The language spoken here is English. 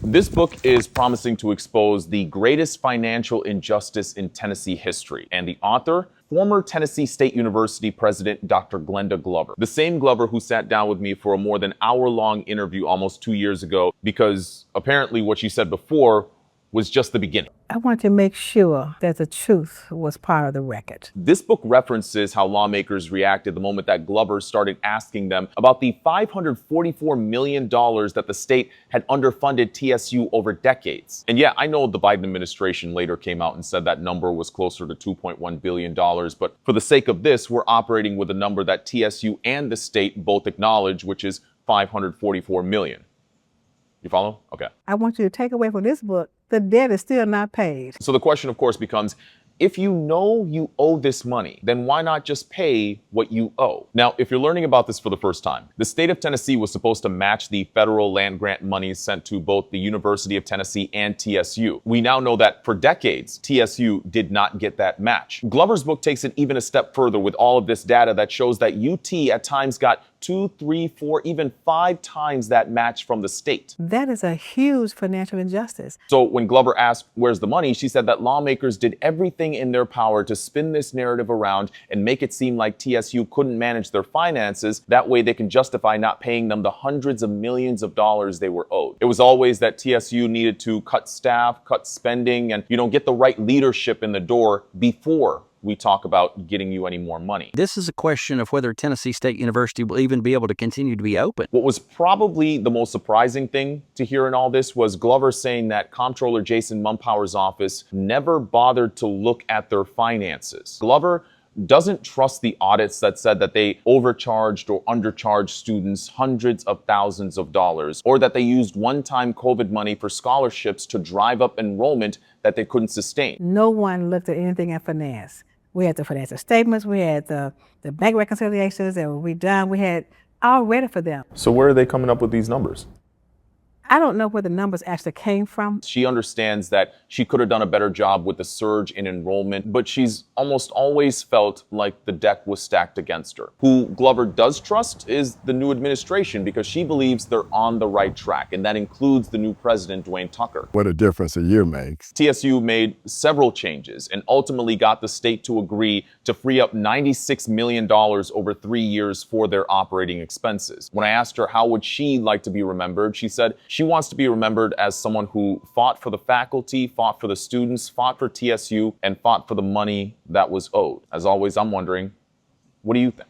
This book is promising to expose the greatest financial injustice in Tennessee history, and the author, former Tennessee State University President Dr. Glenda Glover. The same Glover who sat down with me for a more than hour-long interview almost 2 years ago because apparently what she said before was just the beginning. I want to make sure that the truth was part of the record. This book references how lawmakers reacted the moment that Glover started asking them about the $544 million that the state had underfunded TSU over decades. And yeah, I know the Biden administration later came out and said that number was closer to $2.1 billion, but for the sake of this, we're operating with a number that TSU and the state both acknowledge, which is $544 million. You follow? Okay. I want you to take away from this book, the debt is still not paid. So the question, of course, becomes, if you know you owe this money, then why not just pay what you owe? Now, if you're learning about this for the first time, the state of Tennessee was supposed to match the federal land grant money sent to both the University of Tennessee and TSU. We now know that for decades, TSU did not get that match. Glover's book takes it even a step further with all of this data that shows that UT at times got 2, 3, 4, even 5 times that match from the state. That is a huge financial injustice. So when Glover asked, where's the money? She said that lawmakers did everything in their power to spin this narrative around and make it seem like TSU couldn't manage their finances. That way they can justify not paying them the hundreds of millions of dollars they were owed. It was always that TSU needed to cut staff, cut spending, and get the right leadership in the door before we talk about getting you any more money. This is a question of whether Tennessee State University will even be able to continue to be open. What was probably the most surprising thing to hear in all this was Glover saying that Comptroller Jason Mumpower's office never bothered to look at their finances. Glover doesn't trust the audits that said that they overcharged or undercharged students hundreds of thousands of dollars, or that they used one-time COVID money for scholarships to drive up enrollment that they couldn't sustain. No one looked at anything in finance. We had the financial statements, we had the bank reconciliations that were redone, we had all ready for them. So where are they coming up with these numbers? I don't know where the numbers actually came from. She understands that she could have done a better job with the surge in enrollment, but she's almost always felt like the deck was stacked against her. Who Glover does trust is the new administration because she believes they're on the right track, and that includes the new president, Dwayne Tucker. What a difference a year makes. TSU made several changes and ultimately got the state to agree to free up $96 million over 3 years for their operating expenses. When I asked her how would she like to be remembered, she said she wants to be remembered as someone who fought for the faculty, fought for the students, fought for TSU, and fought for the money that was owed. As always, I'm wondering, what do you think?